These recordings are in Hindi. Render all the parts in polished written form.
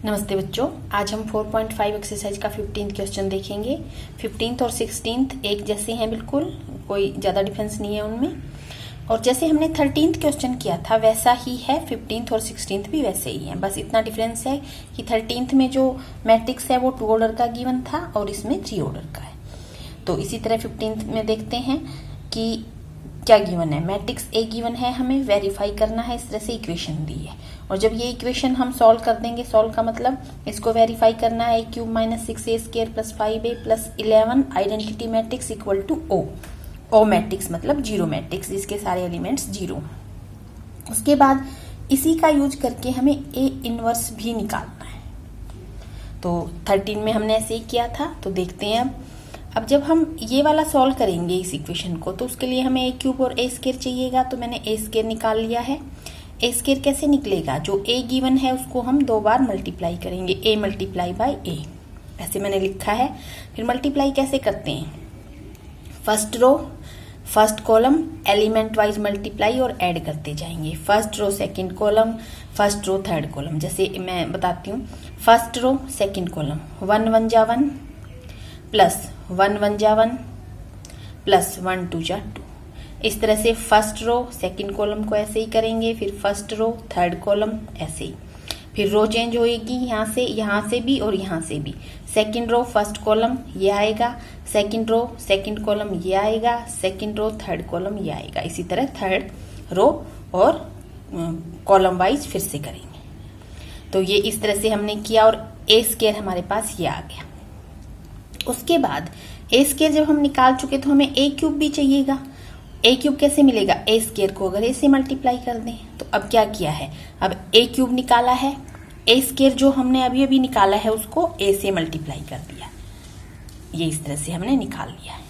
नमस्ते बच्चों, आज हम 4.5 एक्सरसाइज का 15th क्वेश्चन देखेंगे। 15th और 16th एक जैसे हैं, बिल्कुल कोई ज़्यादा डिफरेंस नहीं है उनमें। और जैसे हमने 13th क्वेश्चन किया था वैसा ही है 15th और 16th भी वैसे ही हैं। बस इतना डिफरेंस है कि 13th में जो मैट्रिक्स है वो 2 ऑर्डर का गिवन था और इसमें 3 ऑर्डर का है। तो इसी तरह 15th में देखते हैं कि क्या गिवन है। मैट्रिक्स ए गिवन है, हमें वेरीफाई करना है। इस तरह से इक्वेशन दी है और जब ये इक्वेशन हम सॉल्व कर देंगे, सॉल्व का मतलब इसको वेरीफाई करना है। Cube minus 6a² plus 5a plus 11 identity matrix equal to O. O matrix मतलब जीरो मैट्रिक्स, जिसके सारे एलिमेंट्स जीरो। उसके बाद इसी का यूज करके हमें ए इनवर्स भी निकालना है। तो 13 में हमने ऐसे ही किया था। तो देखते हैं अब जब हम ये वाला सॉल्व करेंगे इस इक्वेशन को, तो उसके लिए हमें ए क्यूब और ए स्क्वायर चाहिएगा। तो मैंने ए स्क्वायर निकाल लिया है। ए स्क्वायर कैसे निकलेगा? जो ए गिवन है उसको हम 2 बार मल्टीप्लाई करेंगे, ए मल्टीप्लाई बाय ए, ऐसे मैंने लिखा है। फिर मल्टीप्लाई कैसे करते हैं? First row first column element wise multiply और ऐड करते जाएंगे। First row second column, first row third column. जैसे मैं बताती हूँ, फर्स्ट रो सेकंड कॉलम 1 1 जा 1 प्लस 1 1 जा 1 प्लस 1 2 जा 2। इस तरह से फर्स्ट रो सेकंड कॉलम को ऐसे ही करेंगे, फिर फर्स्ट रो थर्ड कॉलम ऐसे ही। फिर रो चेंज होएगी, यहाँ से भी और यहाँ से भी। सेकंड रो फर्स्ट कॉलम ये आएगा, सेकंड रो सेकंड कॉलम ये आएगा, सेकंड रो थर्ड कॉलम ये आएगा। इसी तरह थर्ड रो और कॉलम वाइज फिर से करेंगे। तो ये इस तरह से हमने किया और ए स्क्वायर हमारे पास ये आ गया। उसके बाद ए स्क्वायर जब हम निकाल चुके तो हमें ए क्यूब भी चाहिएगा। ए क्यूब कैसे मिलेगा? ए स्क्वायर को अगर ए से मल्टीप्लाई कर दें। तो अब क्या किया है, अब ए क्यूब निकाला है, ए स्क्वायर जो हमने अभी अभी निकाला है उसको ए से मल्टीप्लाई कर दिया। ये इस तरह से हमने निकाल लिया है।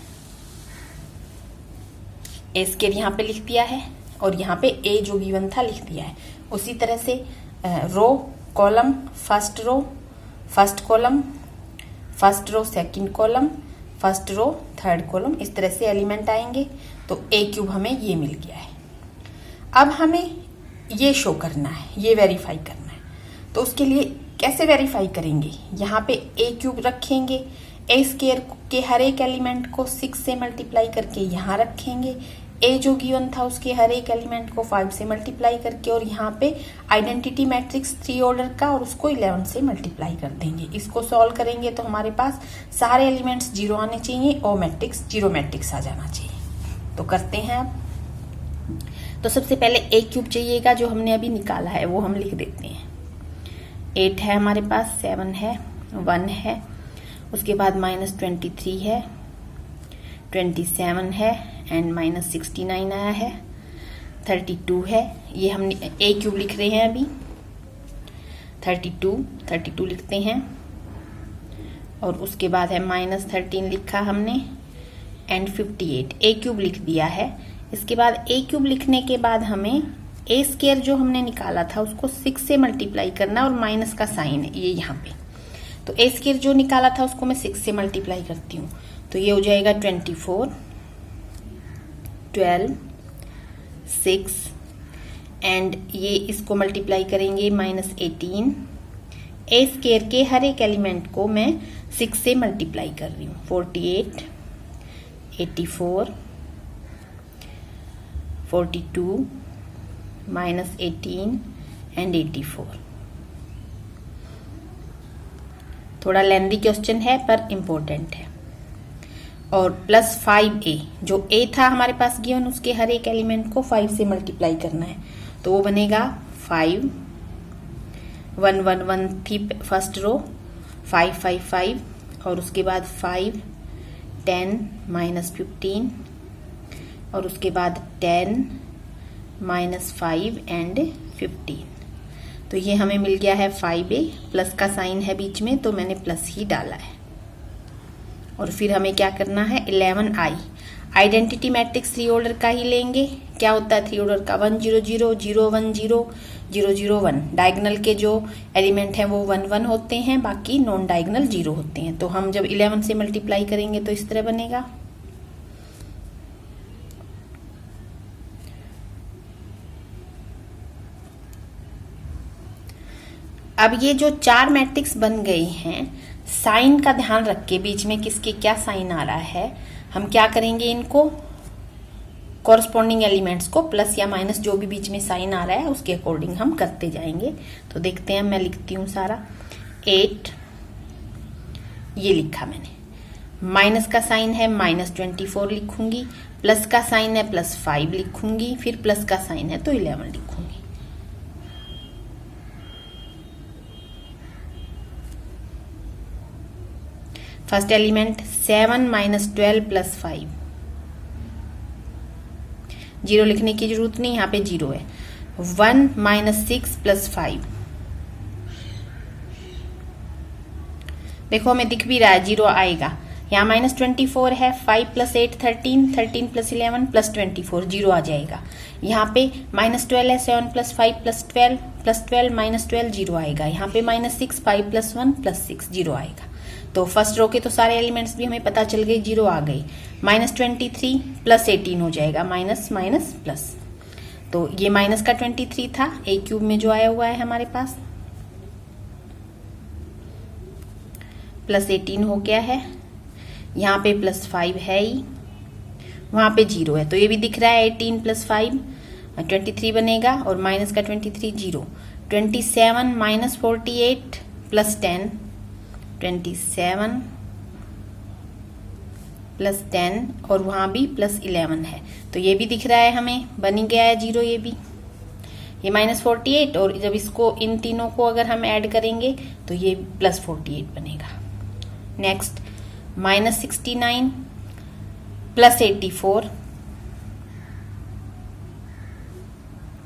ए स्क्वायर यहाँ पे लिख दिया है और यहाँ पे ए जो गिवन था लिख दिया है। उसी तरह से row column first row first column, first row second column, first row third column, इस तरह से एलिमेंट आएंगे। तो ए क्यूब हमें ये मिल गया है। अब हमें ये शो करना है, ये वेरीफाई करना है। तो उसके लिए कैसे वेरीफाई करेंगे? यहाँ पे ए क्यूब रखेंगे, ए स्क्वायर के हर एक एलिमेंट को 6 से मल्टीप्लाई करके यहाँ रखेंगे। ए जो गिवन था उसके हर एक एलिमेंट को 5 से मल्टीप्लाई करके, और यहाँ पे आइडेंटिटी मैट्रिक्स 3 ऑर्डर का और उसको 11 से मल्टीप्लाई कर देंगे। इसको सॉल्व करेंगे तो हमारे पास सारे एलिमेंट्स जीरो आने चाहिए, ओ मैट्रिक्स जीरो मैट्रिक्स आ जाना चाहिए। तो करते हैं अब। तो सबसे पहले ए क्यूब चाहिएगा, जो हमने अभी निकाला है वो हम लिख देते हैं। 8 है हमारे पास, 7 है, 1 है, उसके बाद -23 है, 27 है एंड -69 आया है, 32 है। ये हम ए क्यूब लिख रहे हैं अभी। 32 लिखते हैं और उसके बाद है -13 लिखा हमने एंड 58 ए क्यूब लिख दिया है। इसके बाद ए क्यूब लिखने के बाद हमें ए स्क्वायर जो हमने निकाला था उसको 6 से मल्टीप्लाई करना और माइनस का साइन है ये यहाँ पे। तो ए स्क्वायर जो निकाला था उसको मैं 6 से मल्टीप्लाई करती हूँ। तो ये हो जाएगा 24, 12, 6 एंड ये इसको मल्टीप्लाई करेंगे -18। ए स्क्वायर के हर एक एलिमेंट को मैं 6 से मल्टीप्लाई कर रही हूँ। 48, 84, 42, -18 एंड 84। थोड़ा लेंदी क्वेश्चन है पर इम्पोर्टेंट है। और प्लस 5a, जो a था हमारे पास गिवन, उसके हर एक एलिमेंट को 5 से मल्टीप्लाई करना है। तो वो बनेगा 5, 1 1 1 थी फर्स्ट रो, 5 5 5 और उसके बाद 5, 10 -15 और उसके बाद 10 -5 एंड 15। तो ये हमें मिल गया है 5a, प्लस का साइन है बीच में तो मैंने प्लस ही डाला है। और फिर हमें क्या करना है, 11i आइडेंटिटी मैट्रिक्स 3 ऑर्डर का ही लेंगे। क्या होता है 3 ऑर्डर का? 1 0 0 0 1 0 0 0 1। डायगोनल के जो एलिमेंट हैं वो 1 1 होते हैं, बाकी नॉन डायगोनल 0 होते हैं। तो हम जब 11 से मल्टीप्लाई करेंगे तो इस तरह बनेगा। अब ये जो 4 मैट्रिक्स बन गई हैं, साइन का ध्यान रख के बीच में किसके क्या साइन आ रहा है, हम क्या करेंगे, इनको कॉरस्पॉन्डिंग एलिमेंट्स को प्लस या माइनस जो भी बीच में साइन आ रहा है उसके अकॉर्डिंग हम करते जाएंगे। तो देखते हैं, मैं लिखती हूँ सारा। 8 ये लिखा मैंने, माइनस का साइन है -24 लिखूंगी, प्लस का साइन है +5 लिखूंगी, फिर प्लस का साइन है तो 11 लिखूंगी। फर्स्ट एलिमेंट 7 - 12 + 5, जीरो लिखने की जरूरत नहीं, यहाँ पे जीरो है। 1 - 6 + 5, देखो हमें दिख भी रहा है जीरो आएगा। यहाँ -24 है, 5 + 8 13, 13 + 11 + 24, जीरो आ जाएगा। यहाँ पे -12 है, 7 + 5 + 12 + 12 -12 जीरो आएगा। यहाँ पे -6 5 + 1 + 6 जीरो आएगा। तो फर्स्ट रो के तो सारे एलिमेंट्स भी हमें पता चल गए, जीरो आ गई। -23 + 18 हो जाएगा, माइनस माइनस प्लस। तो ये माइनस का 23 था, A³ में जो आया हुआ है हमारे पास, +18 हो गया है। यहाँ पे +5 है ही, वहां पे जीरो है, तो ये भी दिख रहा है। 18 + 5 23 बनेगा, और माइनस का 23 जीरो। 27 - 48 + 10, 27 + 10, और वहां भी +11 है, तो ये भी दिख रहा है हमें, बन ही गया है जीरो ये भी। ये -48, और जब इसको इन तीनों को अगर हम ऐड करेंगे तो ये +48 बनेगा। नेक्स्ट -69 + 84,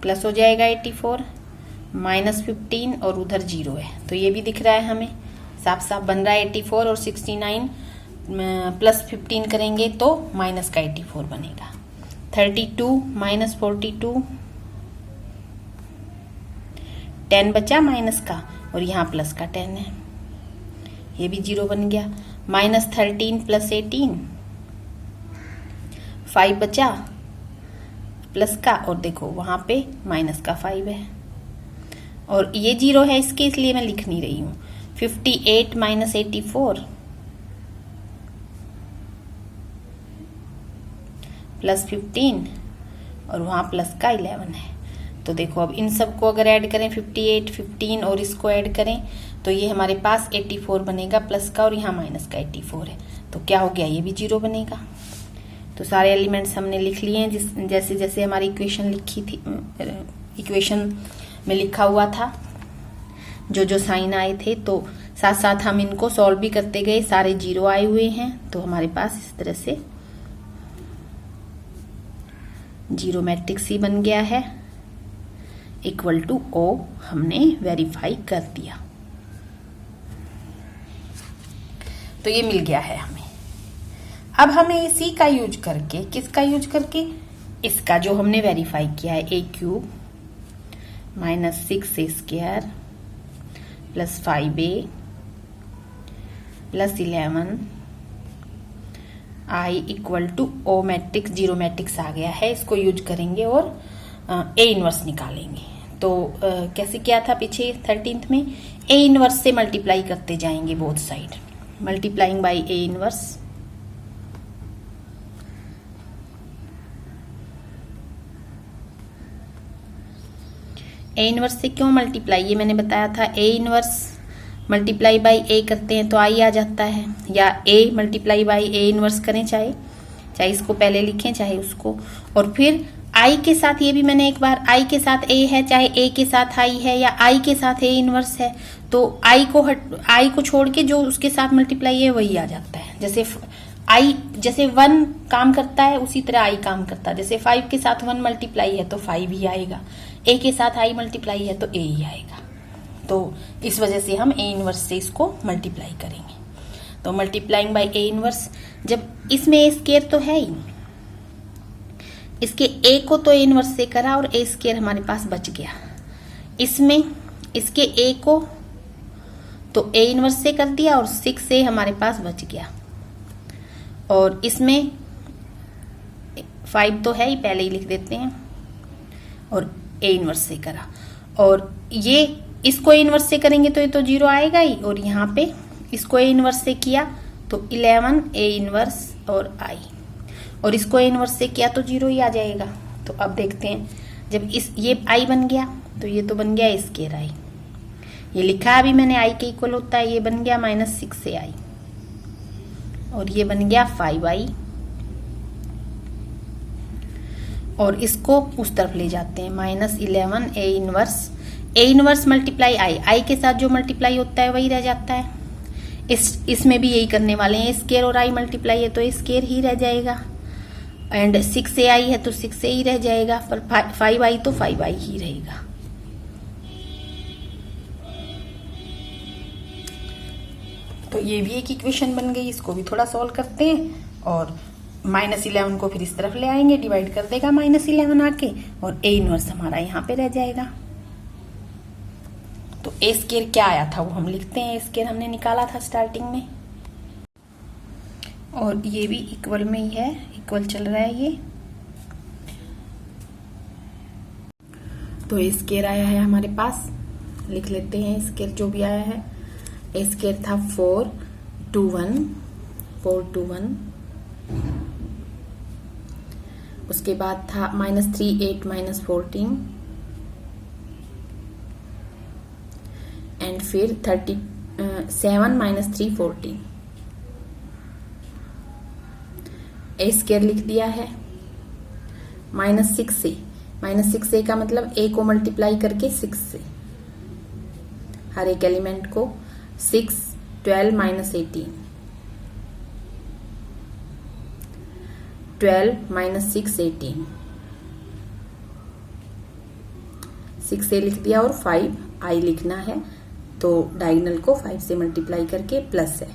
प्लस हो जाएगा 84, -15, और उधर जीरो है, तो ये भी दिख रहा है हमें, साफ साफ बन रहा है 84, और 69 + 15 करेंगे तो माइनस का 84 बनेगा। 32 - 42, 10 बचा माइनस का, और यहाँ प्लस का 10 है, ये भी जीरो बन गया। -13 + 18, 5 बचा प्लस का, और देखो वहां पे माइनस का 5 है, और ये जीरो है इसके, इसलिए मैं लिख नहीं रही हूं। 58 - 84 +15, और वहां प्लस का 11 है। तो देखो अब इन सबको अगर ऐड करें, 58, 15 और इसको ऐड करें, तो ये हमारे पास 84 बनेगा प्लस का, और यहाँ माइनस का 84 है, तो क्या हो गया, ये भी जीरो बनेगा। तो सारे एलिमेंट्स हमने लिख लिए हैं जैसे जैसे हमारी इक्वेशन लिखी थी, इक्वेशन में लिखा हुआ था, जो जो साइन आए थे, तो साथ साथ हम इनको सॉल्व भी करते गए, सारे जीरो आए हुए हैं, तो हमारे पास इस तरह से जीरो मैट्रिक्स ही बन गया है, = O हमने वेरीफाई कर दिया। तो ये मिल गया है हमें। अब हमें इसी का यूज करके, किसका यूज करके, इसका जो हमने वेरीफाई किया है, A³ -6A² + 5A + 11 I = O matrix, zero matrix आ गया है, इसको यूज करेंगे और A इनवर्स निकालेंगे। तो कैसे किया था पीछे 13th में, A इनवर्स से मल्टीप्लाई करते जाएंगे both side, multiplying by A inverse. A inverse से क्यों मल्टीप्लाई, ये मैंने बताया था, A inverse multiply by A करते हैं तो I आ जाता है, या A multiply by A inverse करें, चाहे इसको पहले लिखें चाहे उसको, और फिर I के साथ, ये भी मैंने एक बार, I के साथ A है, चाहे A के साथ I है, या I के साथ A इनवर्स है, तो I को छोड़ के जो उसके साथ मल्टीप्लाई है वही आ जाता है। जैसे 1 काम करता है उसी तरह I काम करता है, जैसे 5 के साथ 1 मल्टीप्लाई है तो 5 ही आएगा, A के साथ I मल्टीप्लाई है तो A ही आएगा। तो इस वजह से हम A इनवर्स से इसको मल्टीप्लाई करेंगे। तो मल्टीप्लाइंग बाय A इनवर्स, जब इसमें A² तो है ही, इसके A को तो A इनवर्स से करा और A² हमारे पास बच गया। इसमें इसके A को तो A इनवर्स से कर दिया और 6A हमारे पास बच गया, और इसमें 5 तो है ही, पहले ही लिख देते हैं, और A इनवर्स से करा, और ये इसको ए इनवर्स से करेंगे तो ये तो 0 आएगा ही, और यहाँ पे इसको ए इनवर्स से किया तो 11 ए इनवर्स और आई, और इसको ए इनवर्स से किया तो 0 ही आ जाएगा। तो अब देखते हैं, जब ये आई बन गया तो ये तो बन गया स्केयर आई, ये लिखा है अभी मैंने आई के इक्वल होता है, ये बन गया -6 ए आई, और ये बन गया 5 आई, और इसको उस तरफ ले जाते हैं -11 ए इनवर्स मल्टीप्लाई आई के साथ जो मल्टीप्लाई होता है वही रह जाता है। इसमें भी यही करने वाले हैं, स्केयर और आई मल्टीप्लाई है तो स्केयर ही रह जाएगा, एंड 6 ए आई है तो 6 ए ही रह जाएगा, पर 5 आई तो 5 आई ही रहेगा। तो ये भी एक इक्वेशन बन गई, इसको भी थोड़ा सॉल्व करते हैं, और -11 को फिर इस तरफ ले आएंगे, डिवाइड कर देगा -11 आके, और ए इनवर्स हमारा यहाँ पे रह जाएगा। तो ए स्केयर क्या आया था वो हम लिखते हैं, ए स्केयर हमने निकाला था स्टार्टिंग में, और ये भी इक्वल में ही है, इक्वल चल रहा है ये। तो ए स्केयर आया है हमारे पास, लिख लेते हैं स्केयर जो भी आया है। ए स्केयर था 4 2 1, उसके बाद था -3 8 -14, एंड फिर 7 -3 14। ए स्केयर लिख दिया है -6 ए का मतलब ए को मल्टीप्लाई करके 6 से, हर एक एलिमेंट को 6 12 -18, 12 -6 18, 6 ए लिख दिया, और 5 आई लिखना है तो डायगोनल को 5 से मल्टीप्लाई करके प्लस है,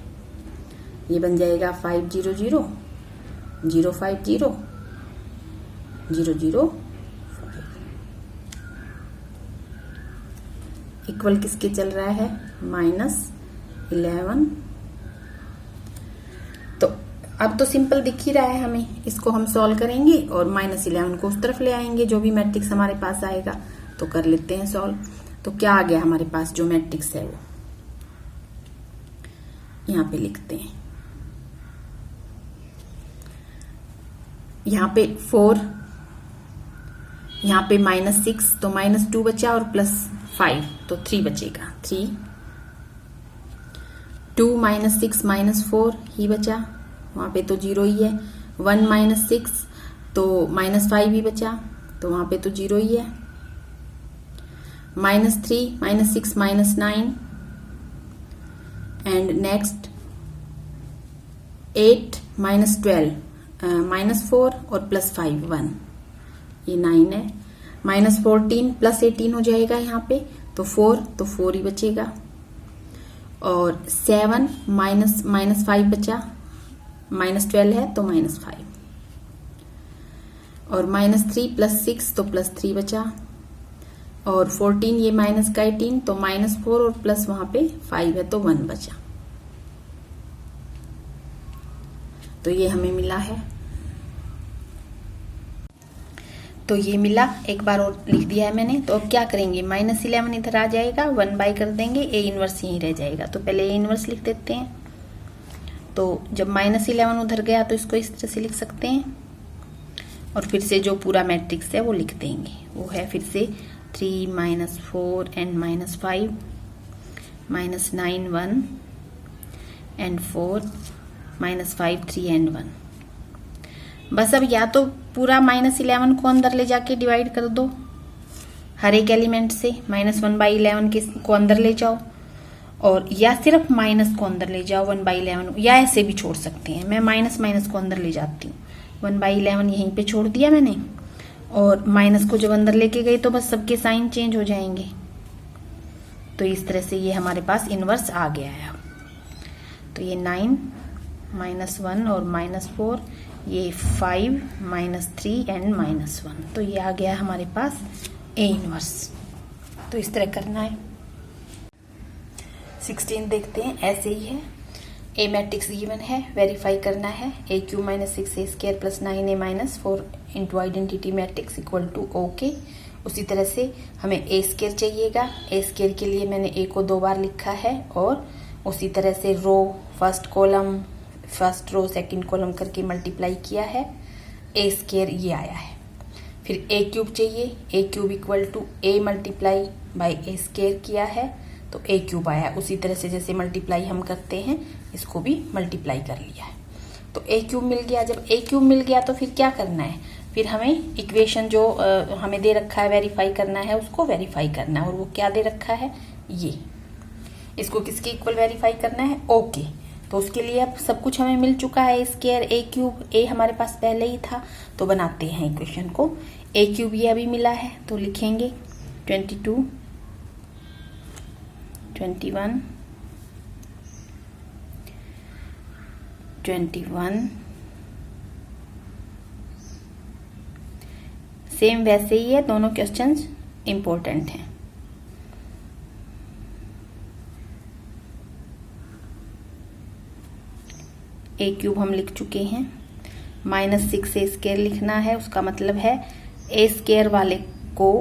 ये बन जाएगा 5 0 0 0 5 0 0 0 5। इक्वल किसके चल रहा है, -11। तो अब तो सिंपल दिख ही रहा है हमें, इसको हम सॉल्व करेंगे और -11 को उस तरफ ले आएंगे, जो भी मैट्रिक्स हमारे पास आएगा तो कर लेते हैं सॉल्व। तो क्या आ गया हमारे पास, जो मैट्रिक्स है वो यहाँ पे लिखते हैं। यहाँ पे 4, यहाँ पे -6 तो -2 बचा, और +5 तो 3 बचेगा, 3 2 -6 -4 ही बचा, वहां पे तो 0 ही है। 1 -6 तो -5 ही बचा, तो वहां पे तो 0 ही है। -3 -6 -9, एंड नेक्स्ट 8 -12 -4 और +5 1, ये 9 है। -14 +18 हो जाएगा यहाँ पे, तो 4 ही बचेगा, और 7 -5 बचा, -12 है तो -5, और -3 +6 तो +3 बचा, और 14 ये माइनस का 18 तो -4, और प्लस वहां पे 5 है तो 1 बचा। तो ये हमें मिला है, तो ये मिला, एक बार और लिख दिया है मैंने। तो अब क्या करेंगे, -11 इधर आ जाएगा, 1 बाई कर देंगे, ए इनवर्स यहीं रह जाएगा। तो पहले ए इनवर्स लिख देते हैं। तो जब -11 उधर गया तो इसको इस तरह से लिख सकते हैं, और फिर से जो पूरा मैट्रिक्स है वो लिख देंगे। वो है फिर से 3 -4 एंड -5 -9 1 एंड 4 -5 3 एंड 1। बस अब या तो पूरा -11 को अंदर ले जाके डिवाइड कर दो हर एक एलिमेंट से, -1/11 को अंदर ले जाओ, और या सिर्फ माइनस को अंदर ले जाओ 1/11, या ऐसे भी छोड़ सकते हैं। मैं माइनस को अंदर ले जाती हूँ, 1/11 यहीं पे छोड़ दिया मैंने, और माइनस को जब अंदर लेके गई तो बस सबके साइन चेंज हो जाएंगे। तो इस तरह से ये हमारे पास इनवर्स आ गया है। तो ये 9 -1 और -4, ये 5 -3 एंड -1। तो ये आ गया हमारे पास ए इनवर्स। तो इस तरह करना है। 16 देखते हैं, ऐसे ही है। ए मैट्रिक्स गिवन है, वेरीफाई करना है। AQ - 6A² + 9A - 4 into identity matrix equal to okay. उसी तरह से हमें ए स्क्वायर चाहिएगा। ए स्क्वायर के लिए मैंने ए को 2 बार लिखा है और उसी तरह से row first column first row second column करके मल्टीप्लाई किया है, ए स्क्वायर ये आया है। फिर ए क्यूब चाहिए, A cube equal to A multiply by A square किया है तो ए क्यूब आया। उसी तरह से जैसे मल्टीप्लाई हम करते हैं इसको भी मल्टीप्लाई कर लिया है तो ए क्यूब मिल गया। जब ए क्यूब मिल गया तो फिर क्या करना है, फिर हमें इक्वेशन जो हमें दे रखा है वेरीफाई करना है, उसको वेरीफाई करना है। और वो क्या दे रखा है, ये इसको किसके इक्वल वेरीफाई करना है, ओके। तो उसके लिए अब सब कुछ हमें मिल चुका है, ए स्क्वायर ए क्यूब, ए हमारे पास पहले ही था तो बनाते हैं इक्वेशन को। ए क्यूब ये अभी मिला है तो लिखेंगे 22 21 21। सेम वैसे ही है, दोनों क्वेश्चंस इंपॉर्टेंट हैं। ए क्यूब हम लिख चुके हैं, -6 ए स्क्वायर लिखना है। उसका मतलब है ए स्क्वायर वाले को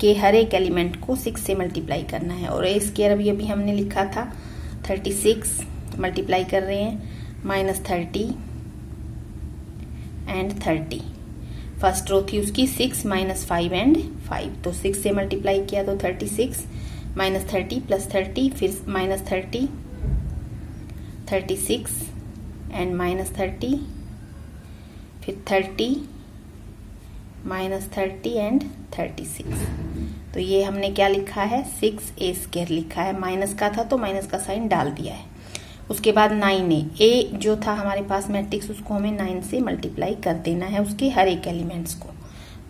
के हर एक एलिमेंट को 6 से मल्टीप्लाई करना है। और ए स्क्वायर अभी हमने लिखा था 36, मल्टीप्लाई कर रहे हैं -30 एंड 30। फर्स्ट रो थी उसकी 6 -5 एंड 5 तो 6 से मल्टीप्लाई किया तो 36 -30 + 30 फिर -30 36 एंड -30 फिर 30 -30 एंड 36। तो ये हमने क्या लिखा है, 6 ए स्क्वायर लिखा है। माइनस का था तो माइनस का साइन डाल दिया है। उसके बाद 9 ए जो था हमारे पास मैट्रिक्स, उसको हमें 9 से मल्टीप्लाई कर देना है उसके हर एक एलिमेंट्स को।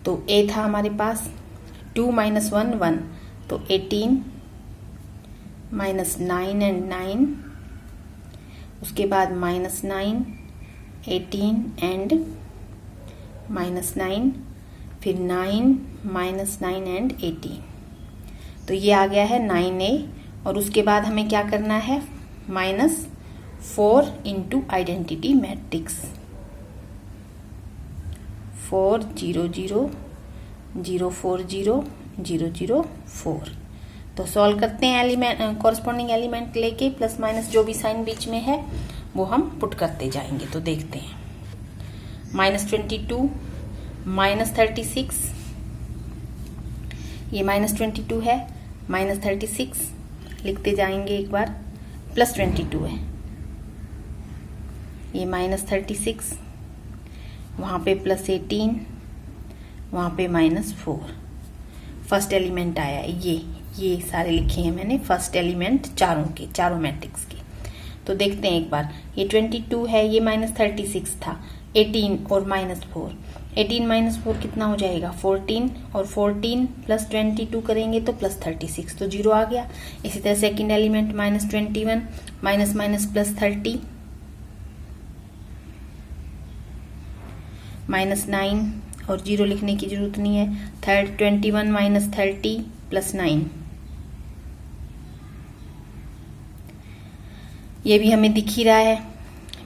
तो ए था हमारे पास 2 - 1 1 तो 18 -9 एंड 9। उसके बाद -9 18 एंड -9 फिर 9 -9 एंड 18। तो ये आ गया है 9a। और उसके बाद हमें क्या करना है, -4 इंटू आइडेंटिटी मैट्रिक्स 4 0 0 0 4 0 0 0 4। तो सॉल्व करते हैं एलिमेंट कॉरस्पॉन्डिंग एलिमेंट लेके, प्लस माइनस जो भी साइन बीच में है वो हम पुट करते जाएंगे। तो देखते हैं -22 -36, ये -22 है, -36 लिखते जाएंगे एक बार, +22 है, ये -36, वहाँ पे +18, वहाँ पे -4। फर्स्ट एलिमेंट आया ये सारे लिखे हैं मैंने फर्स्ट एलिमेंट चारों मैट्रिक्स के। तो देखते हैं एक बार, ये 22 है, ये -36 था, 18 और -4, 18 - 4 कितना हो जाएगा 14, और 14 + 22 करेंगे तो +36, तो 0 आ गया। इसी तरह सेकंड एलिमेंट -21 +30 -9 और 0 लिखने की जरूरत नहीं है। थर्ड 21 - 30 + 9, ये भी हमें दिख ही रहा है,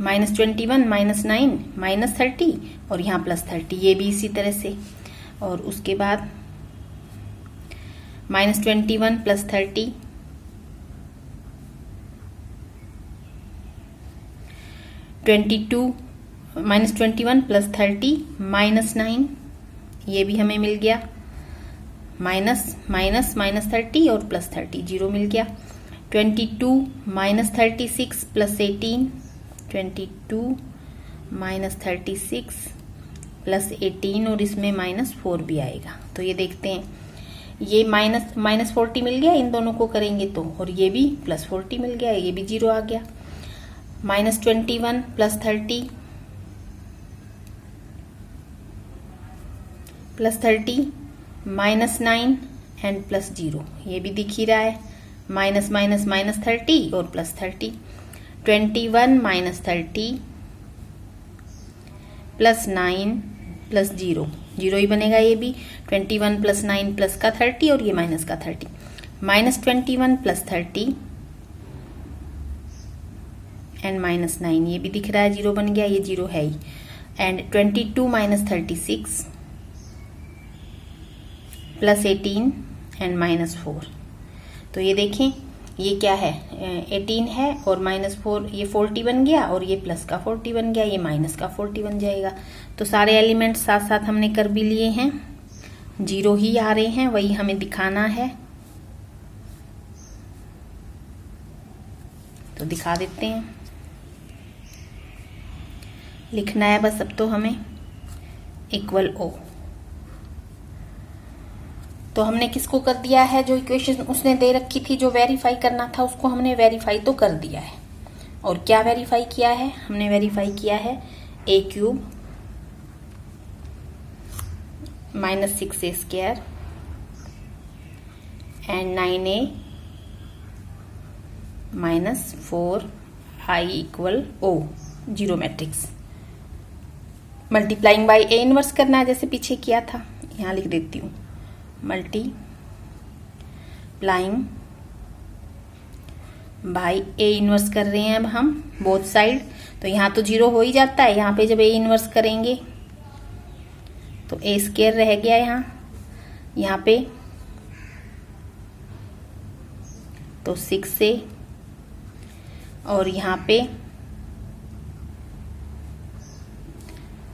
-21 -9 -30 और यहाँ +30, ये भी इसी तरह से। और उसके बाद -21 + 30 22 -21 + 30 -9, ये भी हमें मिल गया, -30 और +30 0 मिल गया। 22 -36 + 18, 22 -36 + 18 और इसमें -4 भी आएगा। तो ये देखते हैं, ये -40 मिल गया इन दोनों को करेंगे तो, और ये भी +40 मिल गया, ये भी 0 आ गया। -21 + 30 +30 -9 एंड +0, ये भी दिख ही रहा है, -30 और +30। 21 - 30 + 9 + 0, 0 ही बनेगा ये भी। 21 + 9 प्लस का 30 और ये माइनस का 30, -21 + 30 एंड -9, ये भी दिख रहा है, 0 बन गया, ये 0 है ही। And 22 - 36 plus 18 and -4। तो ये देखें ये क्या है, 18 है और -4, ये 40 बन गया और ये प्लस का 40 बन गया, ये माइनस का 40 बन जाएगा। तो सारे एलिमेंट साथ साथ हमने कर भी लिए हैं, 0 ही आ रहे हैं, वही हमें दिखाना है। तो दिखा देते हैं, लिखना है बस अब तो हमें इक्वल O। तो हमने किसको कर दिया है, जो इक्वेशन उसने दे रखी थी जो वेरीफाई करना था उसको हमने वेरीफाई तो कर दिया है। और क्या वेरीफाई किया है, हमने वेरीफाई किया है a³ -6a² and 9a -4i = O, zero matrix. Multiplying by A inverse करना है जैसे पीछे किया था, यहाँ लिख देती हूँ मल्टीप्लाइंग बाय ए इनवर्स कर रहे हैं अब हम बोथ साइड। तो यहाँ तो 0 हो ही जाता है, यहाँ पे जब ए इनवर्स करेंगे तो a² रह गया यहाँ पे तो 6a और यहाँ पे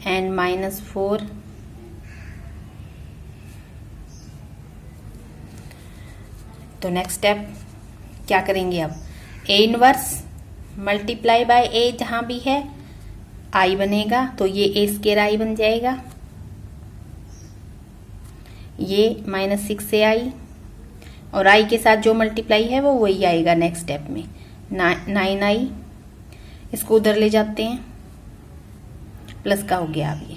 एंड -4 तो नेक्स्ट स्टेप क्या करेंगे, अब ए इनवर्स मल्टीप्लाई बाय ए जहां भी है आई बनेगा तो ये a² बन जाएगा, ये -6ai और i के साथ जो मल्टीप्लाई है वो वही आएगा नेक्स्ट स्टेप में 9i। इसको उधर ले जाते हैं, प्लस का हो गया अब ये।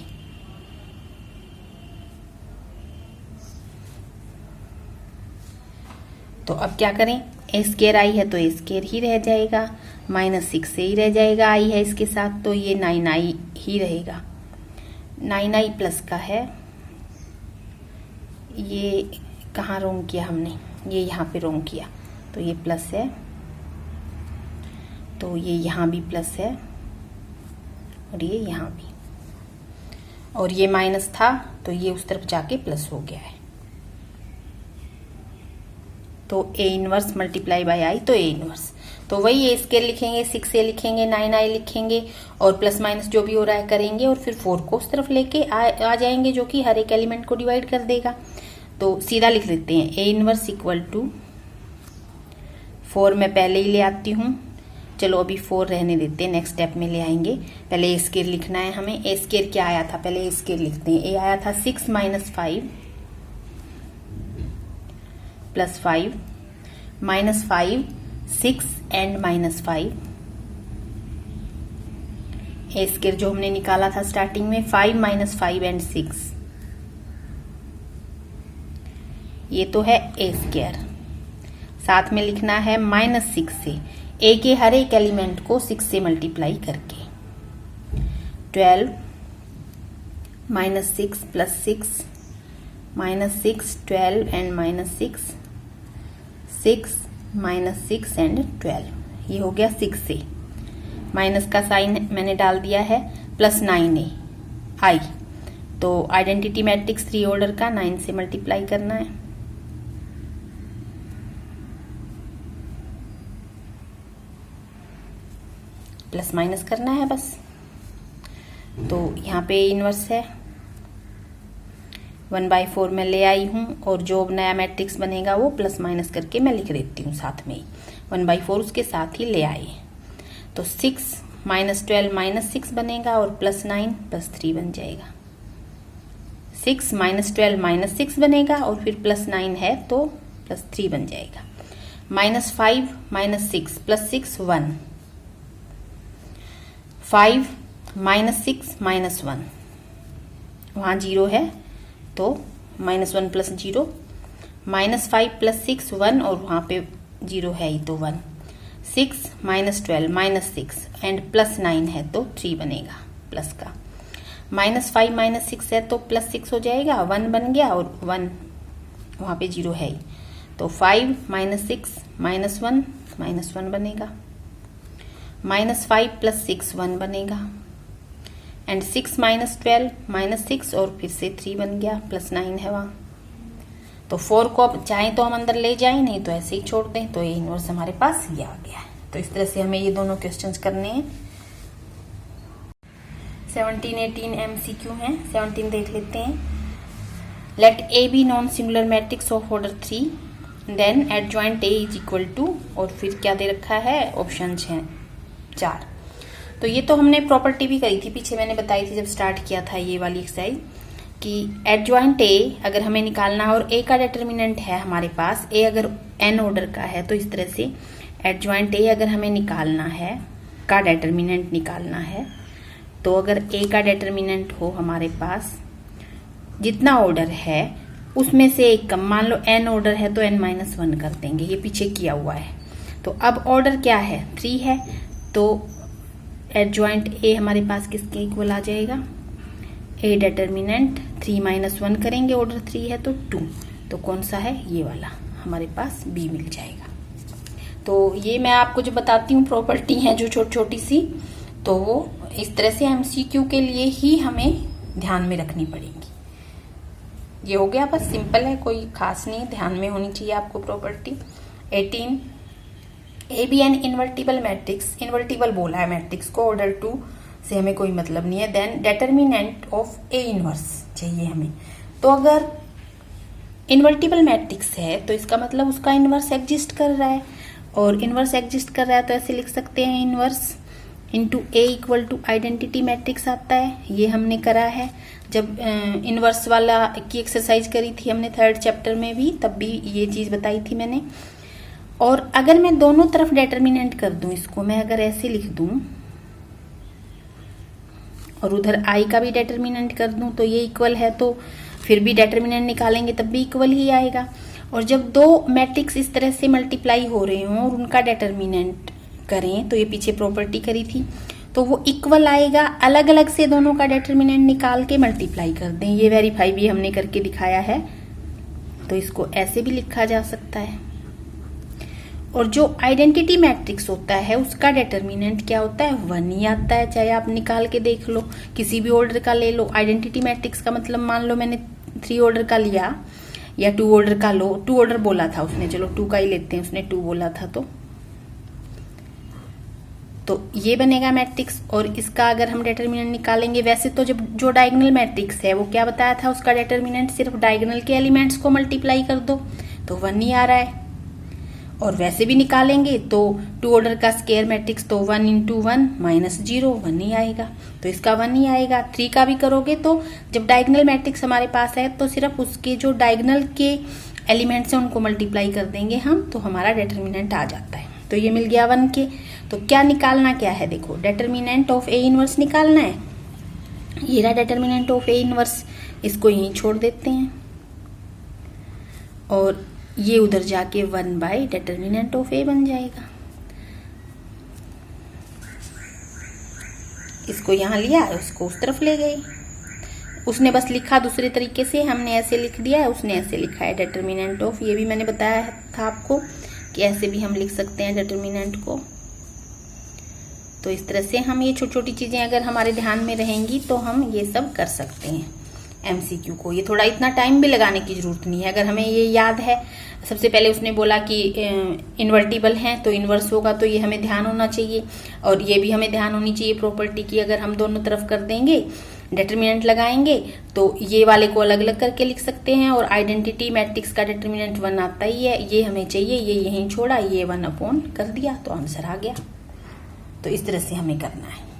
तो अब क्या करें, a² आई है तो a² ही रह जाएगा, -6 ही रह जाएगा, आई है इसके साथ तो ये 9i ही रहेगा। 9i प्लस का है, ये कहाँ रोंग किया हमने, ये यहाँ पे रोंग किया, तो ये प्लस है तो ये यहाँ भी प्लस है और ये यहाँ भी, और ये माइनस था तो ये उस तरफ जाके प्लस हो गया है। तो ए इनवर्स मल्टीप्लाई बाय आई तो ए इनवर्स, तो वही a² लिखेंगे, 6a लिखेंगे, 9i लिखेंगे और प्लस माइनस जो भी हो रहा है करेंगे और फिर 4 को उस तरफ लेके आ जाएंगे जो कि हर एक एलिमेंट को डिवाइड कर देगा। तो सीधा लिख देते हैं ए इनवर्स = 4 मैं पहले ही ले आती हूँ, चलो अभी 4 रहने देते हैं, नेक्स्ट स्टेप में ले आएंगे। पहले a² लिखना है हमें, a² क्या आया था, पहले a² लिखते हैं। a आया था 6 - 5 + 5 -5 6 एंड -5, a² जो हमने निकाला था स्टार्टिंग में 5 - 5 एंड 6, ये तो है a²। साथ में लिखना है -6 से, a के हर एक एलिमेंट को 6 से मल्टीप्लाई करके 12 -6 + 6 -6 12 एंड -6 6 -6 एंड 12, ये हो गया 6 से। माइनस का साइन मैंने डाल दिया है, प्लस 9a आई, तो आइडेंटिटी मैट्रिक्स 3 ऑर्डर का 9 से मल्टीप्लाई करना है। प्लस माइनस करना है बस। तो यहाँ पे इनवर्स है 1/4 में ले आई हूँ और जो नया मैट्रिक्स बनेगा वो प्लस माइनस करके मैं लिख देती हूँ साथ में ही, 1/4 उसके साथ ही ले आए। तो 6 - 12 -6 बनेगा और +9 +3 बन जाएगा। 6 - 12 -6 बनेगा और फिर +9 है तो +3 बन जाएगा। -5 - 6 + 6 1, 5 - 6 -1, वहाँ 0 है तो -1 + 0, -5 + 6 1 और वहाँ पे 0 है ही तो 1, 6 - 12 -6 एंड +9 है तो 3 बनेगा प्लस का। -5 - 6 है तो +6 हो जाएगा, 1 बन गया और 1 वहाँ पे 0 है ही, तो 5 - 6 -1 -1 बनेगा, -5 + 6 1 बनेगा एंड 6 - 12 -6 और फिर से 3 बन गया, +9 है वहाँ, तो 4 को अब चाहे तो हम अंदर ले जाएं, नहीं तो ऐसे ही छोड़ दें। तो ये इनवर्स हमारे पास ये आ गया है। तो इस तरह से हमें ये दोनों क्वेश्चंस करने हैं। 17, 18 MCQ हैं। 17 देख लेते हैं। Let A be non singular matrix of order 3 then adjoint A is equal to, और फिर क्या दे रखा है, ऑप्शन हैं 4। तो ये तो हमने प्रॉपर्टी भी करी थी, पीछे मैंने बताई थी जब स्टार्ट किया था ये वाली एक्सरसाइज, कि एडजॉइंट A अगर हमें निकालना है और A का डिटर्मिनेंट है हमारे पास, A अगर n ऑर्डर का है, तो इस तरह से एडजॉइंट A अगर हमें निकालना है, का डिटर्मिनेंट निकालना है, तो अगर A का डिटर्मिनेंट हो हमारे पास जितना ऑर्डर है उसमें से एक कम, मान लो n ऑर्डर है तो n-1 कर देंगे, ये पीछे किया हुआ है। तो अब ऑर्डर क्या है, 3 है, तो एडजॉइंट A हमारे पास किसके इक्वल आ जाएगा, A डिटर्मिनेंट 3-1 करेंगे, ऑर्डर 3 है तो 2, तो कौन सा है, ये वाला हमारे पास B मिल जाएगा। तो ये मैं आपको जो बताती हूँ प्रॉपर्टी है जो छोटी छोटी सी, तो वो इस तरह से MCQ के लिए ही हमें ध्यान में रखनी पड़ेगी। ये हो गया, बस सिंपल है, कोई खास नहीं, ध्यान में होनी चाहिए आपको property. 18 A be an invertible matrix, invertible बोला है मैट्रिक्स को, ऑर्डर 2 से हमें कोई मतलब नहीं है। Then determinant of A inverse चाहिए हमें। तो अगर इन्वर्टिबल मैट्रिक्स है तो इसका मतलब उसका इनवर्स एग्जिस्ट कर रहा है, और इनवर्स एग्जिस्ट कर रहा है तो ऐसे लिख सकते हैं, inverse into A equal to identity matrix आता है। ये हमने करा है जब इनवर्स वाला की एक्सरसाइज करी थी हमने 3rd चैप्टर में भी, तब भी ये चीज बताई थी मैंने। और अगर मैं दोनों तरफ डिटर्मिनेंट कर दूं, इसको मैं अगर ऐसे लिख दूं और उधर I का भी डिटर्मिनेंट कर दूं, तो ये इक्वल है, तो फिर भी डिटर्मिनेंट निकालेंगे तब भी इक्वल ही आएगा। और जब दो मैट्रिक्स इस तरह से मल्टीप्लाई हो रहे हों और उनका डिटर्मिनेंट करें, तो ये पीछे प्रॉपर्टी करी थी, तो वो इक्वल आएगा। अलग अलग से दोनों का डिटर्मिनेंट निकाल के मल्टीप्लाई कर दें, ये वेरीफाई भी हमने करके दिखाया है। तो इसको ऐसे भी लिखा जा सकता है। और जो आइडेंटिटी मैट्रिक्स होता है उसका डिटर्मिनेंट क्या होता है, 1 ही आता है, चाहे आप निकाल के देख लो, किसी भी ऑर्डर का ले लो। आइडेंटिटी मैट्रिक्स का मतलब मान लो मैंने 3 ऑर्डर का लिया या 2 ऑर्डर का लो, 2 ऑर्डर बोला था उसने, चलो 2 का ही लेते हैं, उसने 2 बोला था, तो ये बनेगा मैट्रिक्स। और इसका अगर हम डिटर्मिनेंट निकालेंगे, वैसे तो जब जो डायगोनल मैट्रिक्स है वो क्या बताया था, उसका डिटर्मिनेंट सिर्फ डायगोनल के एलिमेंट्स को मल्टीप्लाई कर दो तो 1 ही आ रहा है। और वैसे भी निकालेंगे तो 2 ऑर्डर का स्क्वायर मैट्रिक्स, तो 1 इंटू 1 -0, 1 ही आएगा, तो इसका 1 ही आएगा। 3 का भी करोगे तो जब डायगोनल मैट्रिक्स हमारे पास है तो सिर्फ उसके जो डायगोनल के एलिमेंट्स हैं उनको मल्टीप्लाई कर देंगे हम, तो हमारा डिटर्मिनेंट आ जाता है। तो ये मिल गया 1 के। तो क्या निकालना क्या है, देखो डिटर्मिनेंट ऑफ A इनवर्स निकालना है। ये रहा डिटर्मिनेंट ऑफ A इनवर्स, इसको यहीं छोड़ देते हैं और ये उधर जाके 1 बाय डिटर्मिनेंट ऑफ A बन जाएगा। इसको यहाँ लिया, उसको उस तरफ ले गई, उसने बस लिखा दूसरे तरीके से, हमने ऐसे लिख दिया है, उसने ऐसे लिखा है डिटर्मिनेंट ऑफ। ये भी मैंने बताया था आपको कि ऐसे भी हम लिख सकते हैं डिटर्मिनेंट को। तो इस तरह से हम ये छोटी छोटी चीजें अगर हमारे ध्यान में रहेंगी तो हम ये सब कर सकते हैं MCQ को। ये थोड़ा इतना टाइम भी लगाने की जरूरत नहीं है, अगर हमें ये याद है। सबसे पहले उसने बोला कि इन्वर्टिबल हैं तो इन्वर्स होगा, तो ये हमें ध्यान होना चाहिए। और ये भी हमें ध्यान होनी चाहिए प्रॉपर्टी की, अगर हम दोनों तरफ कर देंगे डिटर्मिनेंट लगाएंगे तो ये वाले को अलग अलग करके लिख सकते हैं। और आइडेंटिटी मैट्रिक्स का डिटर्मिनेंट 1 आता ही है, ये हमें चाहिए, ये यहीं छोड़ा, ये 1 अपॉन कर दिया, तो आंसर आ गया। तो इस तरह से हमें करना है।